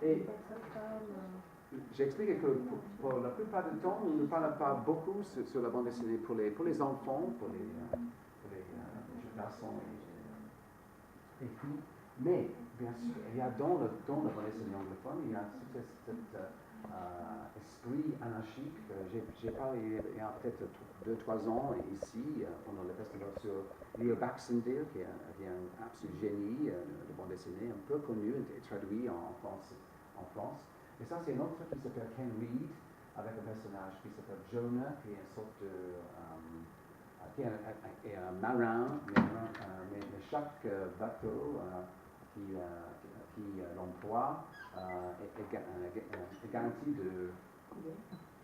Et j'explique que pour la plupart du temps, on ne parle pas beaucoup sur la bande dessinée pour les enfants, pour les jeunes garçons et filles. Mais, bien sûr, il y a dans la bande dessinée anglophone, il y a cet esprit anarchique. J'ai parlé il y a peut-être 2-3 ans ici, pendant le festival sur Leo Baxendale, qui est un absolu génie de bande dessinée, un peu connu et traduit en France. Et ça, c'est un autre qui s'appelle Ken Reed, avec un personnage qui s'appelle Jonah, qui est une sorte de... qui est un marin, mais chaque bateau qui l'emploie est garanti de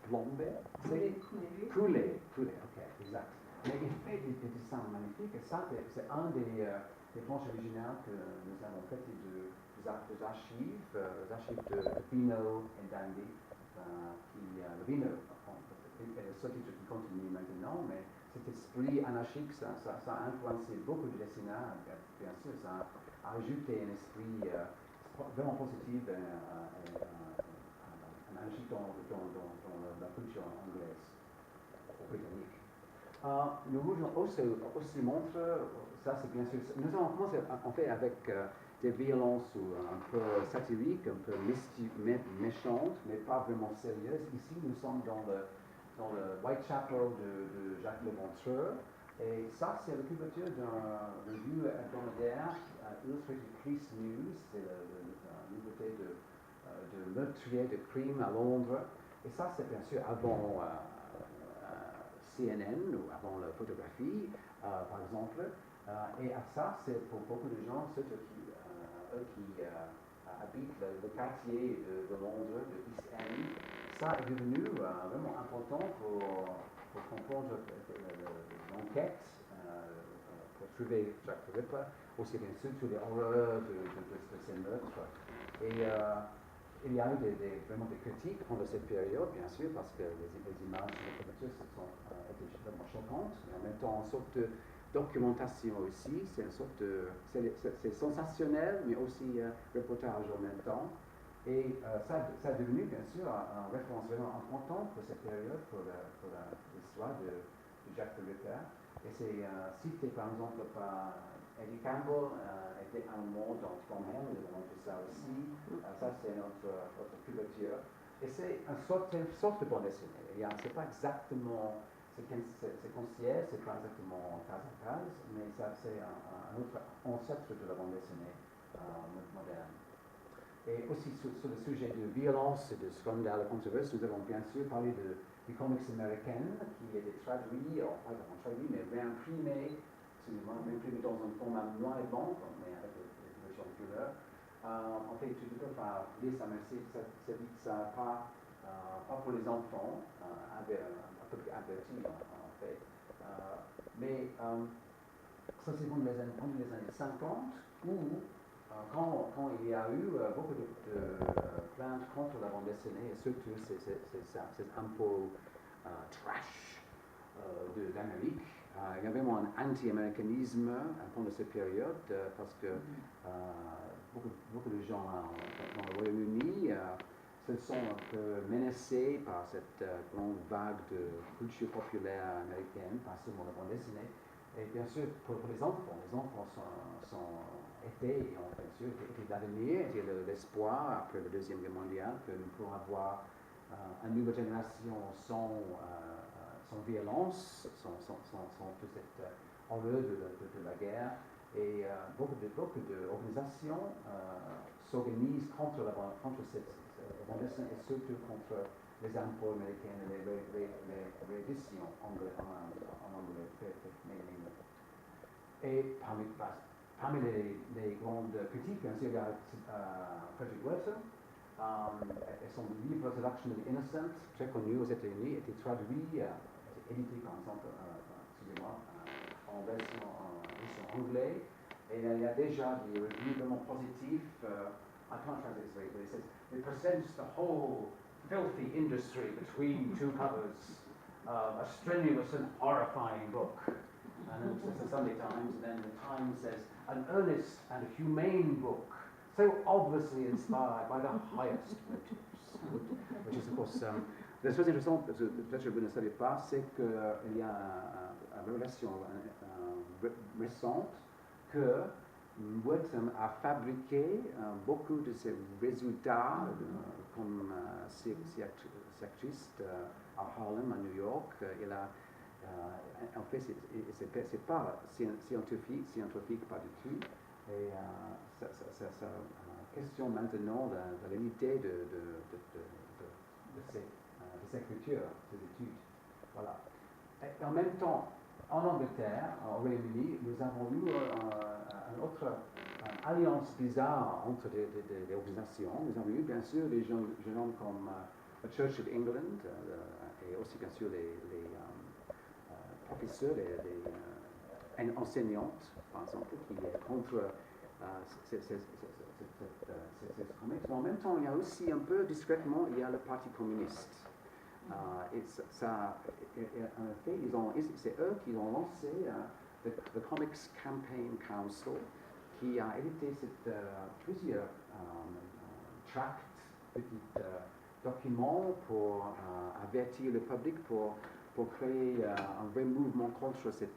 plomber, c'est couler, ok, exact. Mais il fait des dessins magnifiques, et ça, c'est un des planches originales que nous avons faites des archives de Vino et Dandy, le Vino, le sous-titre qui continue maintenant, mais cet esprit anarchique, ça a influencé beaucoup de dessinateurs, bien sûr, ça a ajouté un esprit vraiment positif et anarchique dans la culture anglaise ou britannique. Nous voulons aussi montrer, ça c'est bien sûr, nous avons commencé en fait avec des violences un peu satiriques, un peu méchantes, mais pas vraiment sérieuses. Ici, nous sommes dans le Whitechapel de Jacques Leventreur. Et ça, c'est la couverture d'un revue hebdomadaire illustré de Chris News, c'est la nouveauté de meurtrier de crime à Londres. Et ça, c'est bien sûr avant CNN ou avant la photographie, par exemple. Et à ça, c'est pour beaucoup de gens, ceux qui habitent le quartier de Londres, de East End. Ça est devenu vraiment important pour comprendre l'enquête, pour trouver Jack the Ripper, aussi bien sûr tous les horreurs de ces meurtres. Et il y a eu vraiment des critiques pendant cette période, bien sûr, parce que les images de la couverture étaient vraiment choquantes, mais en même temps, une sorte de documentation aussi, c'est sensationnel, mais aussi reportage en même temps. Et ça a devenu, bien sûr, un référence vraiment important pour cette période, pour l'histoire de Jack the Ripper. Et c'est cité, par exemple, par Eddie Campbell, était un mot dans Tom Ham, nous avons fait ça aussi. Ça, c'est notre couverture. Et c'est une sorte de bande dessinée. C'est pas exactement séquentiel, c'est pas exactement case à case, mais ça, c'est un autre ancêtre de la bande dessinée moderne. Et aussi sur le sujet de violence et de scandale et controverse, nous avons bien sûr parlé des comics américaines qui étaient traduits, pas vraiment traduits, mais réimprimés dans un format noir et blanc, mais avec des versions de couleur. En fait, tu peux pas lire ça, mais c'est dit ça pas pour les enfants, un peu plus avertis en fait. Mais ça c'est pendant les années 50 où quand il y a eu beaucoup de plaintes contre la bande dessinée, et surtout ces impôts trash d'Amérique, il y a vraiment un anti-américanisme pendant cette période, parce que beaucoup de gens dans le Royaume-Uni se sont un peu menacés par cette grande vague de culture populaire américaine, pas seulement la bande dessinée. Et bien sûr, pour les enfants étaient bien sûr l'avenir, l'espoir après la Deuxième Guerre mondiale que nous pourrons avoir une nouvelle génération sans violence, sans toute cette horreur de la guerre. Et beaucoup d'organisations s'organisent contre cette bande dessinée et surtout contre les impôts américains et les rééditions en anglais. Et parmi les grandes critiques, bien sûr, il y a Frederick Wilson. Et son livre Seduction of the Innocent, très connu aux États-Unis, était traduit, édité par exemple, en version anglaise. Et il y a déjà des reviews vraiment positifs. I can't translate this very well. It says, it presents the whole filthy industry between two covers. A strenuous and horrifying book. And then it's the Sunday Times, and then the Times says, an earnest and humane book so obviously inspired by the highest motives, which is of course. La chose intéressante, peut-être que vous ne savez pas, c'est qu'il y a une relation récente que Wharton a fabriqué beaucoup de ses résultats comme scientifique à Harlem, à New York. Il a, en fait, c'est pas scientifique pas du tout. Et ça question maintenant de l'unité de ces écritures, ces études. Voilà. Et en même temps, en Angleterre, au Royaume-Uni, nous avons eu une autre alliance bizarre entre des organisations. Nous avons eu bien sûr des gens comme la Church of England et aussi bien sûr les professeurs, les enseignantes, par exemple, qui est contre ces comics. Mais en même temps, il y a aussi un peu discrètement, il y a le Parti communiste. Et ça, en fait, c'est eux qui ont lancé le Comics Campaign Council, qui a édité plusieurs tracts, petits documents pour avertir le public, pour créer un vrai mouvement contre ces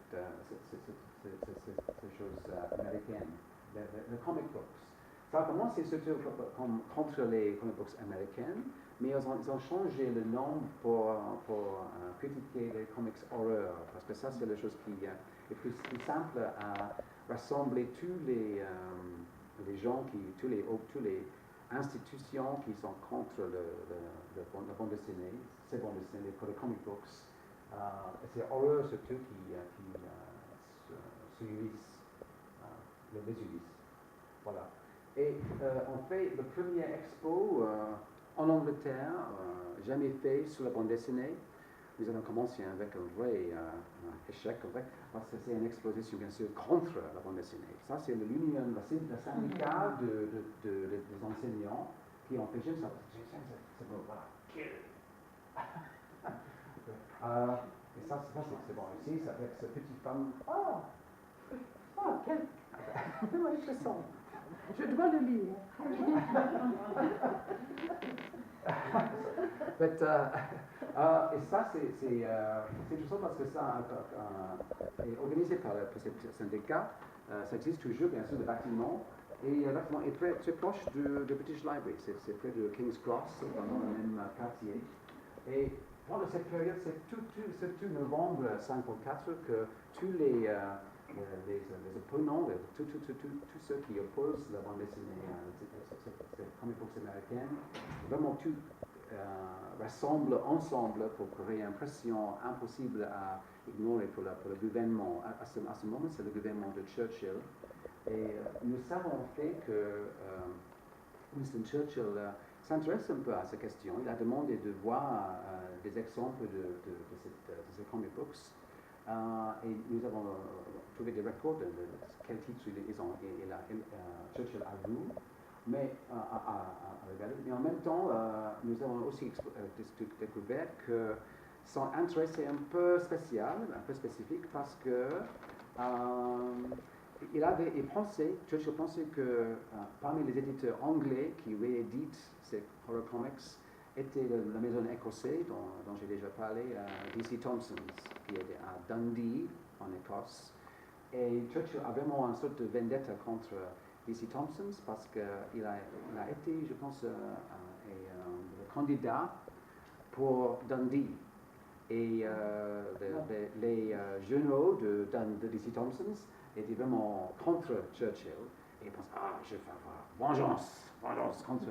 choses américaines, les comic books. Ça a commencé surtout contre les comic books américaines, mais ils ont changé le nom pour critiquer les comics horreur, parce que ça c'est la chose qui est plus simple à rassembler tous les gens, toutes les institutions qui sont contre la bande dessinée, ces bandes dessinées, pour les comic books. C'est horreur surtout qui se unissent, les unissent. Voilà. Et on fait le premier expo en Angleterre, jamais fait sur la bande dessinée. Nous avons commencé avec un vrai échec, parce que c'est une exposition bien sûr contre la bande dessinée. Ça c'est l'union, le syndicat des enseignants qui ont fait ça. C'est bon, voilà. Et ça c'est bon ici, c'est avec cette petite femme. Quel intéressant. Je dois le lire. Et ça, c'est intéressant parce que ça est organisé par le syndicat. Ça existe toujours, bien sûr, le bâtiment. Et le bâtiment est très, très proche de British Library. C'est près de King's Cross, dans le même quartier. Et pendant cette période, c'est tout novembre 1954 que tous les opponents, tous ceux qui opposent la bande dessinée, ces comic books américaines, vraiment tout rassemblent ensemble pour créer une pression impossible à ignorer pour le gouvernement. À ce moment, c'est le gouvernement de Churchill. Et nous savons en fait que Winston Churchill s'intéresse un peu à ces questions. Il a demandé de voir des exemples de ces comic books. Et nous avons trouvé des records de quel titre Churchill a lu, mais mais en même temps, nous avons aussi découvert que son intérêt est un peu spécial, un peu spécifique, parce que Churchill pensait que parmi les éditeurs anglais qui rééditent ces horror comics était la maison écossaise dont j'ai déjà parlé, DC Thompson's, qui est à Dundee, en Écosse. Et Churchill a vraiment une sorte de vendetta contre DC Thompson's parce qu'il a été, je pense, le candidat pour Dundee. Et les journaux de DC Thompson's étaient vraiment contre Churchill. Et ils pensent, je vais avoir vengeance contre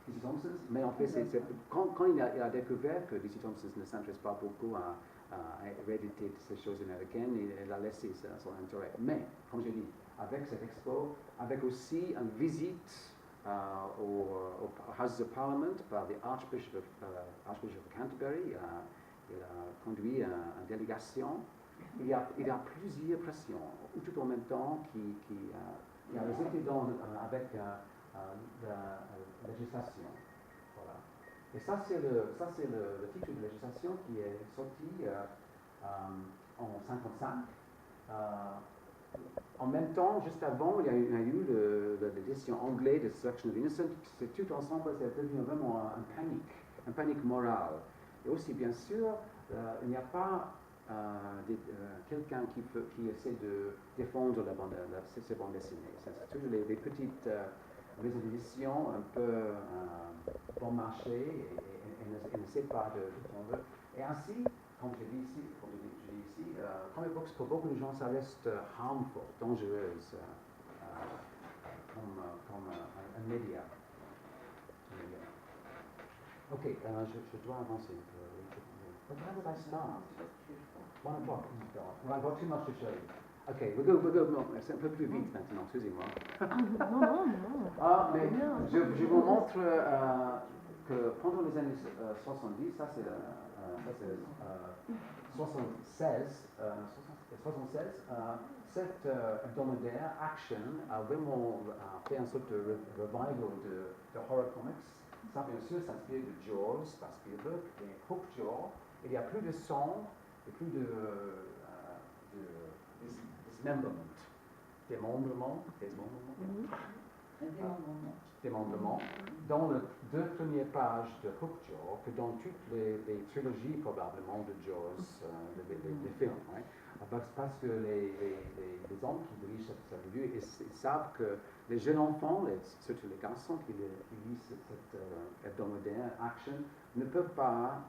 DC Thompson's. Mais en fait, quand il a découvert que DC Thompson's ne s'intéresse pas beaucoup à rééditer ces choses américaines, il a laissé son intérêt. Mais, comme je dis, avec cette expo, avec aussi une visite au House of Parliament par l'Archbishop of Canterbury, il a conduit une délégation. Il y a plusieurs pressions, tout en même temps, il y a les étudiants avec la législation. Voilà. Et ça, c'est le titre de législation qui est sorti en 1955. en même temps, juste avant, il y a eu l'édition anglaise de Seduction of Innocence. C'est tout ensemble, c'est devenu vraiment une panique morale. Et aussi, bien sûr, il n'y a pas quelqu'un qui essaie de défendre ces bandes dessinées. C'est toujours les petites maisons d'édition un peu bon marché et n'essaient pas de défendre. Et ainsi, comme je dis ici, comic books pour beaucoup de gens ça reste harmful, dangereuse, comme un média. Ok, je dois avancer un peu. But how did I start? 1 o'clock. Well, I've got too much to show you. Ok, we'll go, non, c'est un peu plus vite maintenant, excusez-moi. Non. Ah, mais je vous montre que pendant les années 70, ça c'est 76, cet hebdomadaire Action a vraiment fait un sorte de revival de horror comics. Ça, bien sûr, s'inspire de Jaws par Spielberg et Hookjaw. Il y a plus de sang et plus de dismemberment, démembrement, dans les 2 premières pages de Hookjaw que dans toutes les trilogies probablement de Jaws, les films. Hein. Parce que les hommes qui dirigent cette revue, ils savent que les jeunes enfants, surtout les garçons qui lisent cette hebdomadaire Action, ne peuvent pas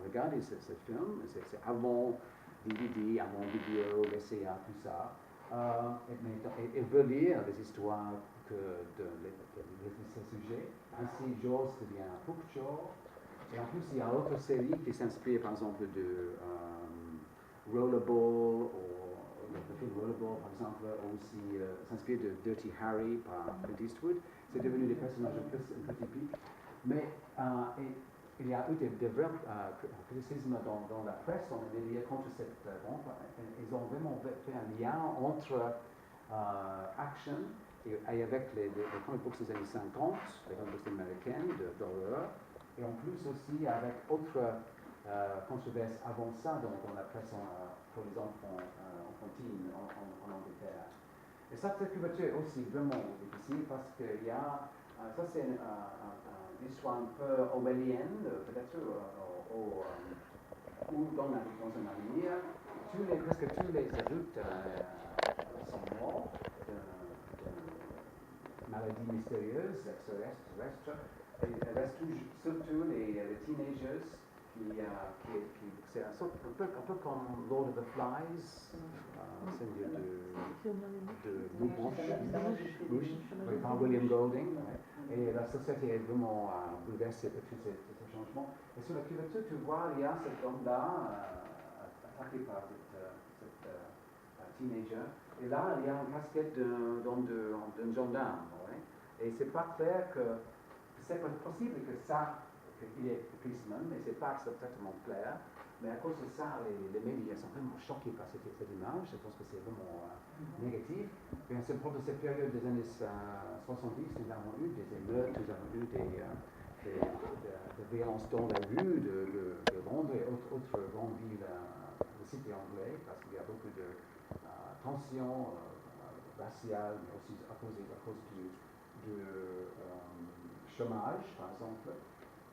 regarder ce film. C'est avant DVD, avant vidéo, VCA, tout ça. Et veut lire les histoires de ces sujets. Ainsi, Jaws devient Hookjaw. Et en plus, il y a d'autres séries qui s'inspirent, par exemple, de Rollerball, ou le film Rollerball, par exemple, aussi s'inspire de Dirty Harry par Clint Eastwood. C'est devenu des personnages un peu typiques. Mais il y a eu des vrais criticismes dans la presse, dans les médias contre cette vente. Ils ont vraiment fait un lien entre Action et avec les comic books des années 50, les comic books américaines d'horreur, et en plus aussi avec autres controverses avant ça dans la presse pour les enfants enfantines en Angleterre. Et cette couverture est aussi vraiment difficile parce qu'il y a, ça c'est une histoire un peu orwellienne, peut-être, ou dans un avenir, presque tous les adultes sont morts de maladies mystérieuses, extraterrestres, et il reste surtout les teenagers c'est un peu comme Lord of the Flies, Seigneur de Bouche, par William Golding. Et la société est vraiment bouleversée par tous ces changements. Et sur la couverture, tu vois, il y a cet homme-là, attaqué par cette teenager. Et là, il y a une casquette d'un gendarme. Ouais. Et c'est pas clair que c'est possible que ça, qu'il est policeman, mais c'est pas exactement clair. Mais à cause de ça, les médias sont vraiment choqués par cette image. Je pense que c'est vraiment négatif. Et c'est pendant cette période des années 70, nous avons eu des émeutes, nous avons eu des violences dans la rue de Londres et autres grandes villes de cité anglais, parce qu'il y a beaucoup de tensions raciales, mais aussi à cause du chômage, par exemple.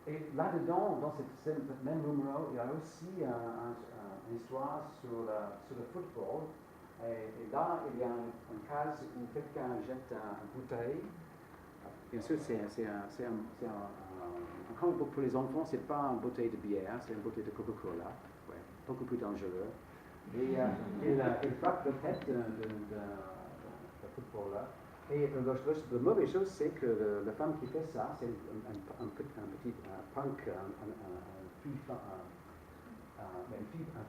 Et là-dedans, dans ce même numéro, il y a aussi une histoire sur le football. Et là, il y a une case où quelqu'un jette une bouteille. Bien sûr, c'est un comic book pour les enfants, c'est pas une bouteille de bière, c'est une bouteille de Coca-Cola, ouais, beaucoup plus dangereux. Et il frappe la tête de footballeur. Et la mauvaise chose, c'est que la femme qui fait ça, c'est un petit punk, un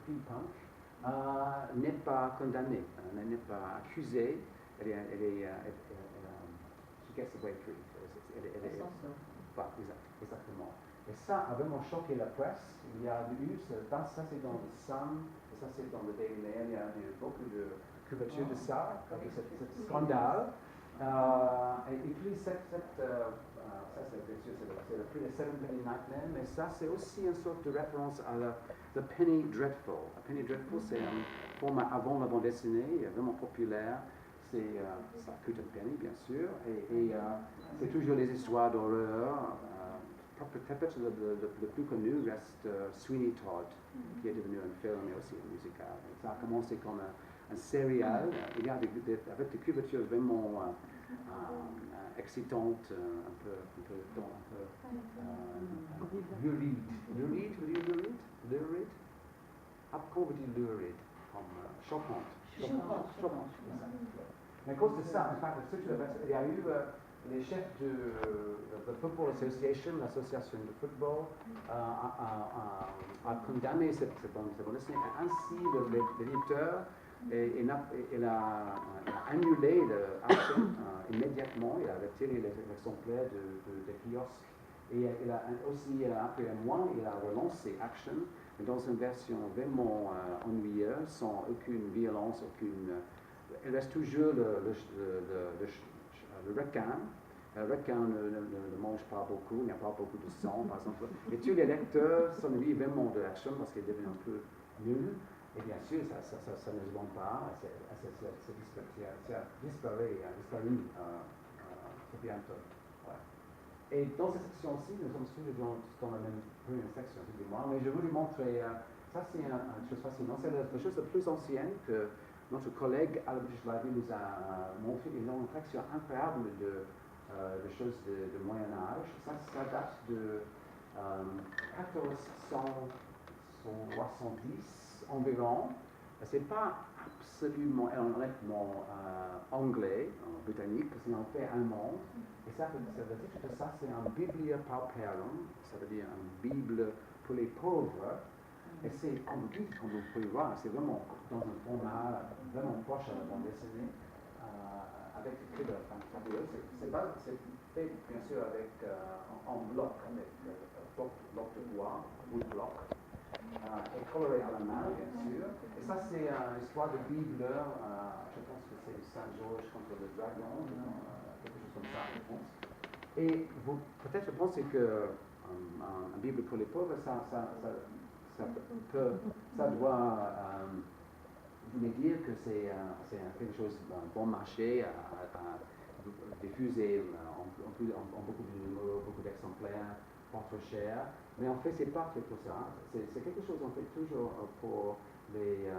fille punk, n'est pas condamnée, n'est pas accusée. She gets away free. Exactement. Et ça a vraiment choqué la presse. Il y a eu, ça c'est dans le Sun, et ça c'est dans le Daily Mail, il y a eu beaucoup de couverture de ça, de ce scandale. Et puis cette ça c'est bien sûr, c'est le prix de Seven Penny Nightmare, mais ça c'est aussi une sorte de référence à The Penny Dreadful. A Penny Dreadful, c'est un format avant la bande dessinée, vraiment populaire. Ça coûte un penny, bien sûr, et c'est toujours les histoires d'horreur. Peut-être le plus connu reste Sweeney Todd, qui est devenu un film et aussi un musical. Et ça a commencé comme un serial, il y a avec des couvertures vraiment excitantes, un peu lurid. Comment vous dites lurid? Comme choquante. Mais à cause de ça, en fait, il y a eu les chefs de la Football Association, l'association de football, a condamné cette bande dessinée. Ainsi, l'éditeur il a annulé l'action immédiatement. Il a retiré l'exemplaire des kiosques. Et après un mois, il a relancé Action dans une version vraiment ennuyeuse, sans aucune violence, il reste toujours le requin. Le requin ne mange pas beaucoup, il n'y a pas beaucoup de sang, par exemple. Et tous les lecteurs s'ennuient vraiment de Action parce qu'il devient un peu nul. Et bien sûr, ça ne se vend pas, c'est disparu bientôt. Ouais. Et dans cette section-ci, nous sommes toujours dans la même section, excusez-moi, mais je vais vous montrer, ça c'est une chose fascinante, c'est la chose la plus ancienne que notre collègue Albert Schlavi nous a montré. Ils ont une collection incroyable de choses de Moyen-Âge. Ça date de 1470 environ. C'est pas absolument honnêtement anglais, britannique, c'est en fait allemand. Et ça veut dire que ça c'est un Biblia Pauperum, ça veut dire une Bible pour les pauvres. Et c'est comme vous pouvez voir, c'est vraiment dans un format vraiment proche à la bande dessinée, avec des couleurs fabuleuses. C'est fait bien sûr avec en bloc, avec bloc de bois ou bloc, et coloré à la main bien sûr. Et ça c'est une histoire de Bible, je pense que c'est Saint Georges contre le dragon, quelque chose comme ça je pense. Et vous peut-être pensez que un Bible pour les pauvres, ça doit voulait dire que c'est quelque chose bon marché à diffuser en beaucoup de numéros, beaucoup d'exemplaires, pas trop cher. Mais en fait, c'est pas fait pour ça. C'est quelque chose qu'on fait toujours pour les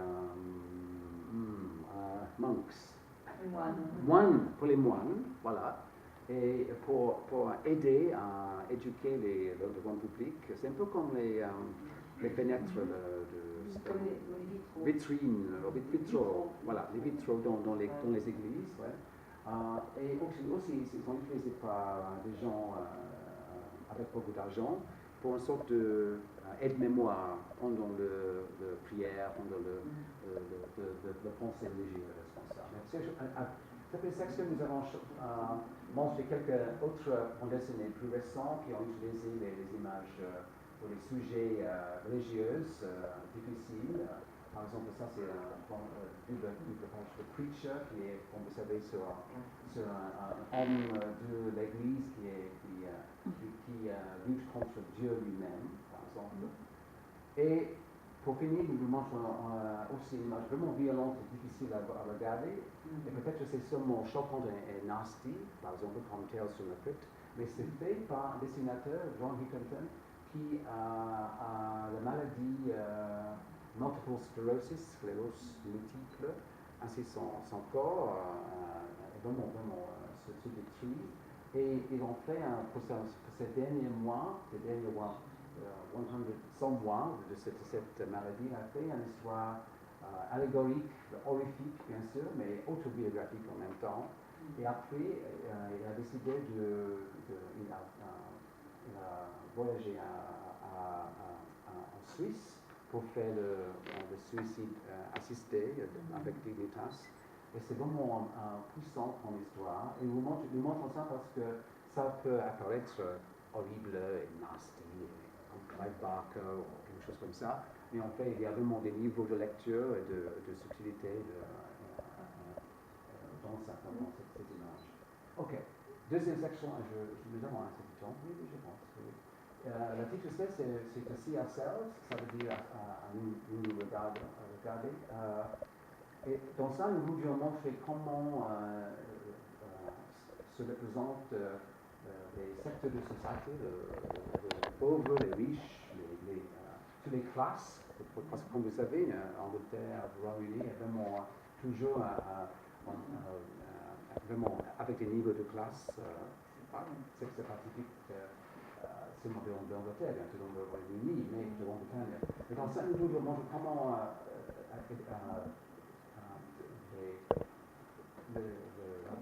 monks. Pour les moines, voilà. Et pour aider à éduquer le grand public. C'est un peu comme les fenêtres vitrines, voilà, les vitraux dans les églises. Ouais. Et aussi, ils sont utilisés par des gens avec beaucoup d'argent pour une sorte d'aide-mémoire pendant le prière, pendant le pensée religieuse, comme ça. Cette section, nous avons montré quelques autres bandes dessinées plus récents qui ont utilisé les images pour les sujets religieux difficiles. Par exemple, ça c'est une page de Preacher qui est, comme vous savez, sur un homme de l'Église qui lutte contre Dieu lui-même, par exemple. Et pour finir, nous vous montrons aussi une image vraiment violente et difficile à regarder. Et peut-être que c'est seulement choquant et nasty, par exemple, comme Tales from the Crypt, mais c'est fait par un dessinateur, John Hickenton, qui a la maladie multiple sclérose multiple, ainsi son corps est vraiment se détruit. Et ils ont fait pour ces derniers mois, 100 mois de cette maladie, a fait une histoire allégorique, horrifique bien sûr, mais autobiographique en même temps. Et après, il a décidé il a voyagé en Suisse pour faire le suicide assisté avec Dignitas. Et c'est vraiment puissant comme histoire. Et nous montrons ça parce que ça peut apparaître horrible et nasty, comme Clive Barker ou quelque chose comme ça. Mais en fait, il y a vraiment des niveaux de lecture et de subtilité dans cette image. Ok. Deuxième section, nous avons un petit temps, oui, je pense. Oui. La titre c'est to see ourselves, ça veut dire à nous regarder. Et dans ça, nous voulions montrer comment se représentent les secteurs de société, les pauvres, les riches, toutes les classes. Parce que comme vous savez, Angleterre, Royaume-Uni est vraiment toujours vraiment avec des niveaux de classe, c'est pas typique seulement de l'Angleterre, bien sûr dans le Royaume-Uni, mais de l'Angleterre. Et dans ça, nous voulions montrer comment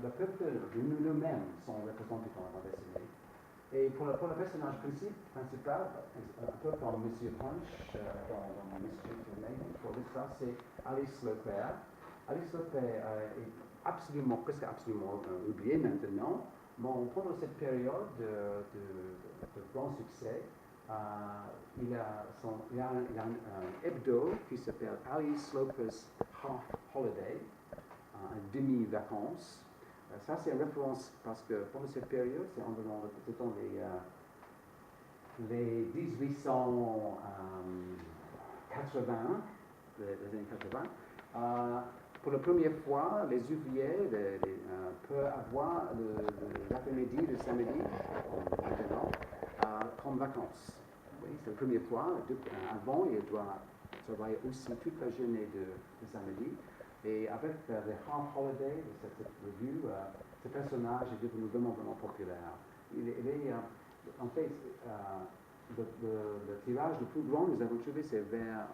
le peuple, nous-mêmes, sont représentés dans la bande dessinée. Et pour le personnage principal, un peu comme M. Punch dans Mischief in Mayhem, pour l'histoire, c'est Alice le Père. Alice le Père est presque absolument oublié maintenant, mais pendant cette période de grand succès, il y a un hebdo qui s'appelle Alice Sloper's Half Holiday, un demi-vacances. Ça, c'est une référence parce que pendant cette période, c'est environ les 1880, les années 80. Pour la première fois, les ouvriers peuvent avoir l'après-midi, le samedi, maintenant, comme vacances. Oui, c'est la première fois. Avant, il doit travailler aussi toute la journée de samedi. Et avec les Half Holiday de cette revue, ce personnage est devenu vraiment populaire. En fait, le tirage le plus grand, nous avons trouvé, c'est vers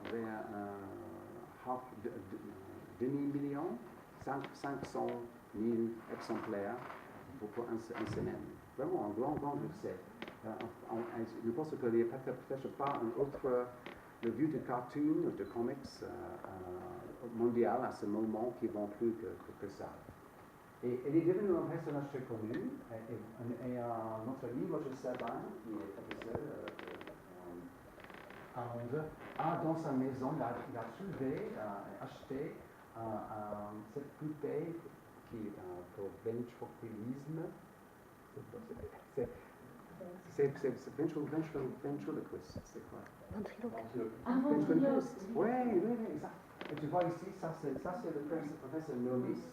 demi-million, 500 000 exemplaires pour une semaine. Vraiment un grand succès. Je pense qu'il n'y a peut-être pas une autre revue de cartoon ou de comics mondial à ce moment qui vend plus que ça. Et il est devenu un personnage très connu. Et notre ami Roger Sabin, qui est professeur à Londres, dans sa maison, il a trouvé, acheté cette poupée qui pour ventriloquisme. C'est ventriloquist, c'est quoi? Ventriloquiste. Oui, exact. Et tu vois ici, ça c'est le professeur Nomis.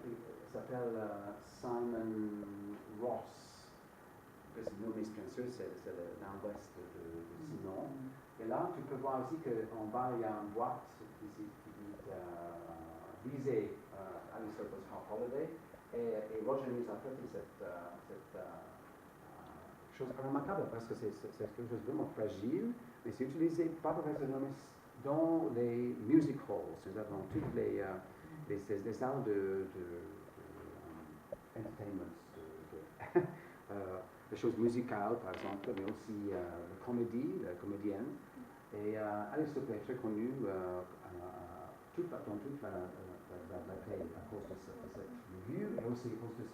Il s'appelle Simon Ross. Le professeur Nomis, bien sûr, c'est l'ouest de Sinon. Et là, tu peux voir aussi qu'en bas, il y a une boîte qui dit visez Alice Sloper's Half Holiday. Et Roger Nomis a fait cette chose remarquable parce que c'est quelque chose de vraiment fragile, mais c'est utilisé par le professeur Nomis dans les music halls. Nous avons toutes les salles de entertainment, des choses musicales par exemple, mais aussi la comédienne. Et Alice Sloper est très connue dans toute la pays à cause de cette revue et aussi à cause de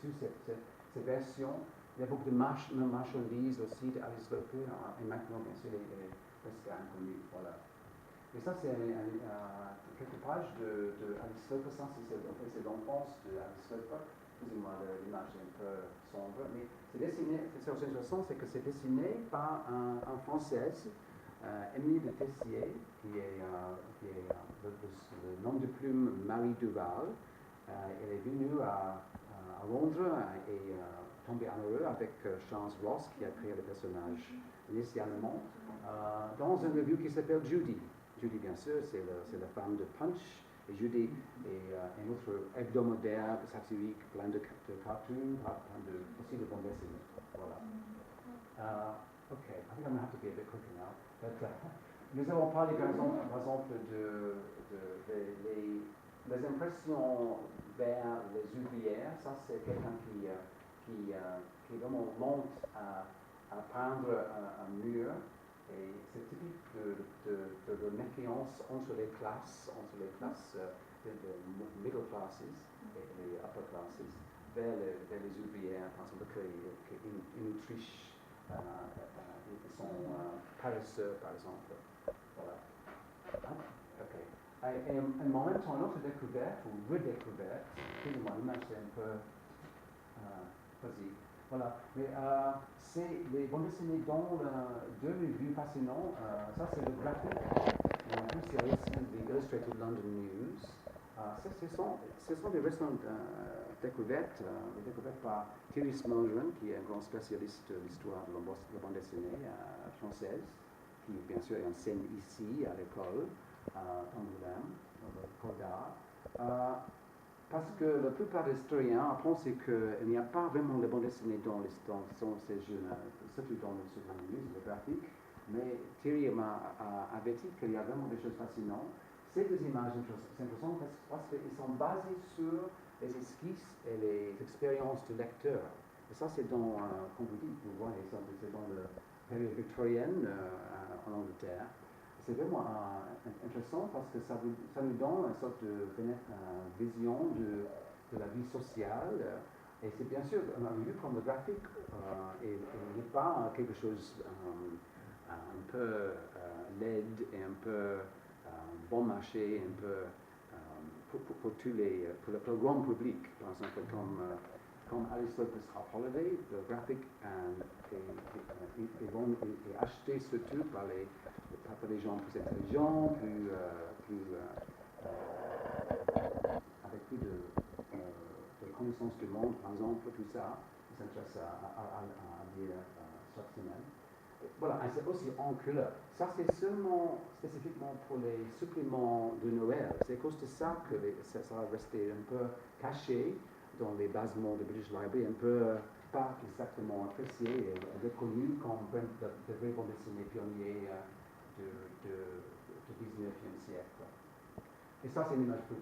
cette version. Il y a beaucoup de marchandises aussi d'Alice Sloper et maintenant, bien sûr, elle est presque inconnue. Voilà. Et ça, c'est quelques pages de Alice Sloper. Ça, c'est l'enfance de Alice Sloper. Excusez-moi, l'image est un peu sombre. Mais c'est dessiné, c'est intéressant, c'est que c'est dessiné par un Française, Émilie de Tessier, qui est le nom de plume Marie Duval. Elle est venue à Londres et tombée amoureuse avec Charles Ross, qui a créé le personnage initialement, dans une revue qui s'appelle Judy. Judy, bien sûr, c'est la femme de Punch. Et Judy est un autre hebdomadaire satirique, plein de cartoons, aussi de bandes dessinées. Voilà. Okay, I think I'm going to have to be a bit quicker now. But, nous avons parlé par exemple des impressions vers les ouvrières. Ça, c'est quelqu'un qui vraiment monte à peindre un mur. Et c'est typique de la méfiance entre les classes de middle classes et les upper classes vers les ouvrières, par exemple, qui nous trichent. Ils sont paresseux, par exemple. Voilà. Ok. Et en même temps, notre découverte, ou redécouverte, excusez-moi, l'image c'est un peu Vas-y. Voilà. Mais c'est les bandes dessinées dans deux revues fascinantes. Ça, c'est le graphique. Et en plus, il y a aussi les Illustrated London News. Ce sont des récentes découvertes, découvertes par Thierry Smaldron, qui est un grand spécialiste de l'histoire de la bande dessinée française, qui bien sûr enseigne ici à l'école, à Angoulême, dans l'école d'art. Parce que la plupart des historiens pensent qu'il n'y a pas vraiment de bande dessinée dans ces jeux, surtout dans le news, le graphique. Mais Thierry m'a averti qu'il y a vraiment des choses fascinantes. Ces deux images sont intéressantes parce qu'ils sont basés sur les esquisses et les expériences du lecteur. Et ça, c'est dans, comme vous dites, vous voyez, c'est dans la période victorienne en Angleterre. C'est vraiment intéressant parce que ça nous donne une sorte de vision de la vie sociale. Et c'est bien sûr un lieu comme le graphique et n'est pas quelque chose un peu laid et un peu bon marché, un peu pour le grand public, par exemple, comme Aristotle's Holiday, le graphique est acheté surtout par les gens plus intelligents, avec plus de connaissances du monde, par exemple, tout ça, qui s'intéresse à lire chaque semaine. Voilà, et c'est aussi en couleur. Ça, c'est seulement spécifiquement pour les suppléments de Noël. C'est à cause de ça que ça va rester un peu caché dans les basements de British Library, un peu pas exactement apprécié et reconnu comme de vrais bandes dessinées pionniers du 19e siècle. Et ça, c'est une image plus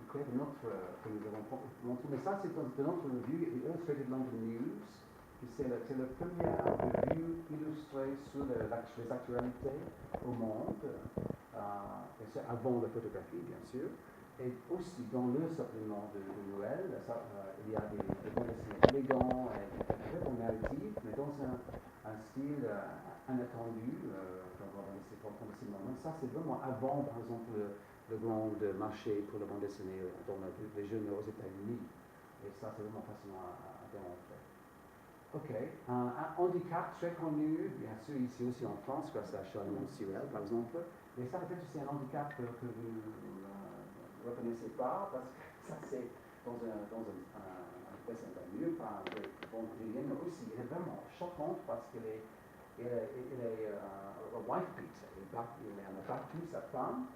claire de notre, que nous avons montré. Mais ça, c'est de notre revue Illustrated London News. C'est la première revue illustrée sur les actualités au monde. Et c'est avant la photographie, bien sûr. Et aussi, dans le supplément de Noël, il y a des bandes dessinées élégants et très narratifs, mais dans un style inattendu ça, c'est vraiment avant, par exemple, le grand marché pour la bande dessinée dans les journaux aux États-Unis. Et ça, c'est vraiment fascinant à démontrer. Ok. Un handicap très connu, bien sûr, ici aussi en France, grâce à Charles Sirel, par exemple. Mais ça, peut-être, c'est un handicap que vous ne reconnaissez pas, parce que ça, c'est dans un dessin d'allure, par un bon quotidien, mais aussi, il est vraiment choquant parce qu'il est wife beater. Il a battu sa femme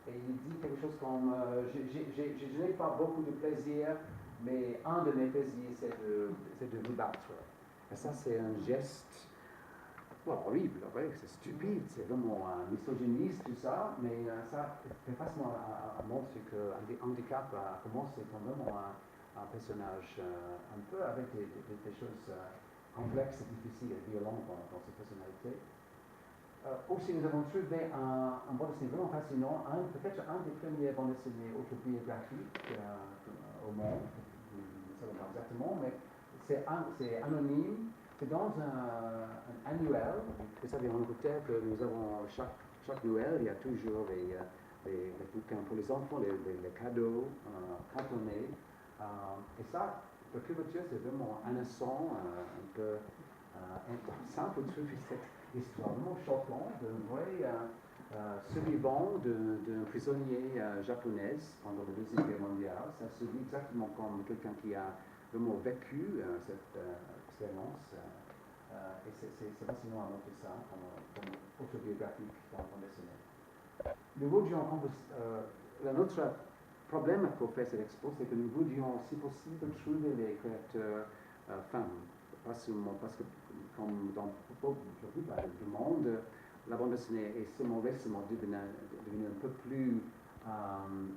et il dit quelque chose comme je n'ai pas beaucoup de plaisir, mais un de mes plaisirs, c'est de vous battre. Et ça, c'est un geste horrible, ouais, c'est stupide, c'est vraiment misogyniste, tout ça, mais ça fait facilement à montrer qu'un handicap a commencé comme vraiment un personnage un peu avec des choses complexes, difficiles et violentes dans ses personnalités. Aussi, nous avons trouvé un bande dessinée vraiment fascinant, peut-être un des premiers bandes dessinées autobiographiques au monde, je ne sais pas exactement, mais c'est anonyme, c'est dans un annuel. Vous savez, en Angleterre, que nous avons chaque Noël, il y a toujours les bouquins pour les enfants, les cadeaux cartonnés. Et ça, la couverture, c'est vraiment innocent, un peu simple de trouver cette histoire vraiment choquante d'un vrai survivant d'un prisonnier japonais pendant la Deuxième Guerre mondiale. Ça se vit exactement comme quelqu'un qui a vraiment vécu cette expérience. Et c'est fascinant à montrer ça comme autobiographique dans la bande dessinée. Nous voulions, notre problème pour faire cette expo, c'est que nous voulions, si possible, trouver les créateurs femmes. Pas seulement parce que, comme dans la plupart du monde, la bande dessinée est seulement récemment devenue un peu plus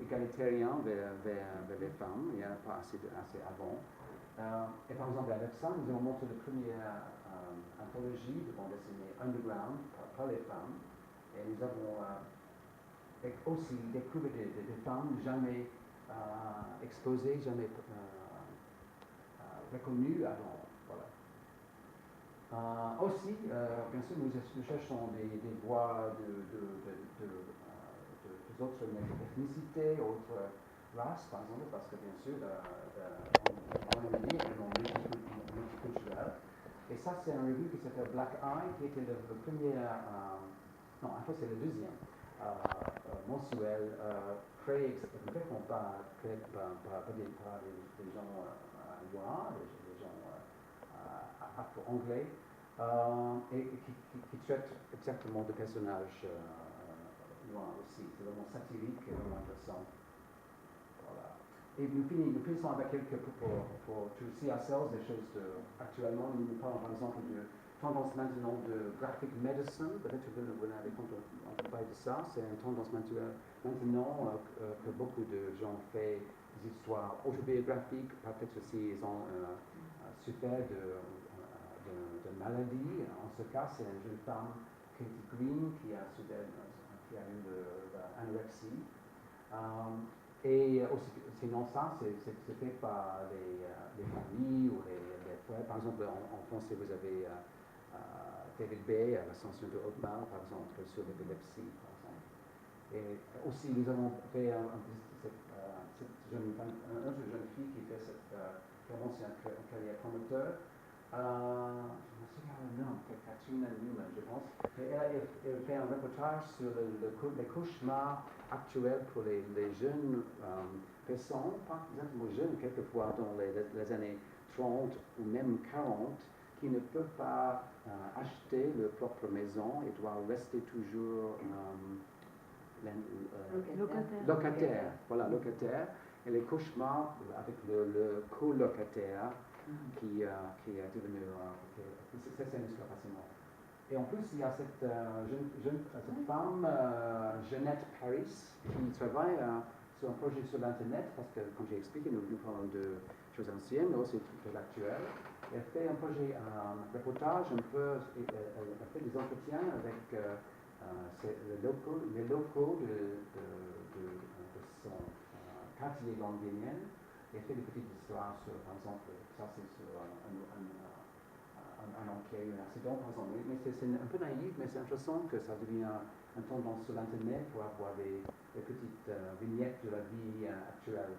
égalitarienne vers les femmes. Il n'y en a pas assez avant. Et par exemple, avec ça, nous avons montré la première anthologie de bande dessinée underground par les femmes. Et nous avons aussi découvert des femmes jamais exposées, jamais reconnues avant. Voilà. Aussi, bien sûr, nous cherchons des voix d'autres ethnicités, autres races, par exemple, parce que bien sûr, en Royaume-Uni, est vraiment multiculturel. Et ça, c'est une revue qui s'appelle Black Eye, qui était le premier, non, en fait, c'est le deuxième mensuel créé complètement par des gens noirs, des gens afro-anglais, et qui traite exactement de personnages noirs aussi. C'est vraiment satirique et vraiment intéressant. Voilà. Et nous finissons avec quelques, pour to see ourselves, des choses actuellement, nous parlons par exemple de tendance maintenant de graphic medicine, peut-être que vous n'avez entendu parler de ça, c'est une tendance maintenant que beaucoup de gens font des histoires autobiographiques, peut-être aussi ils ont souffert de maladie. En ce cas, c'est une jeune femme, Katie Green, qui a eu l'anorexie. Et aussi, sinon ça, c'est fait par les familles ou les frères. Par exemple, en français, vous avez David Bay à l'Ascension de Haute-Mar, par exemple, sur l'épilepsie, par exemple. Et aussi, nous avons fait cette jeune fille qui fait qui commence une carrière comme auteur. Je me souviens le nom, Katrina Newman, je pense. Et elle fait un reportage sur les cauchemars actuels pour les jeunes personnes, pas exactement jeunes, quelquefois dans les années 30 ou même 40, qui ne peuvent pas acheter leur propre maison et doivent rester toujours locataires. Voilà, locataires. Et les cauchemars avec le colocataire qui est devenu. C'est une histoire fascinante. Et en plus, il y a cette cette femme, Jeannette Paris, qui travaille sur un projet sur l'Internet, parce que, comme j'ai expliqué, nous parlons de choses anciennes, mais aussi de l'actuel. Elle fait un projet, un reportage, elle fait des entretiens avec les locaux de son quartier londonien. Elle fait des petites histoires sur, par exemple, ça c'est sur un homme qui a eu un accident, par exemple. Mais c'est un peu naïf, mais c'est intéressant que ça devient une tendance sur l'Internet pour avoir des petites vignettes de la vie actuelle.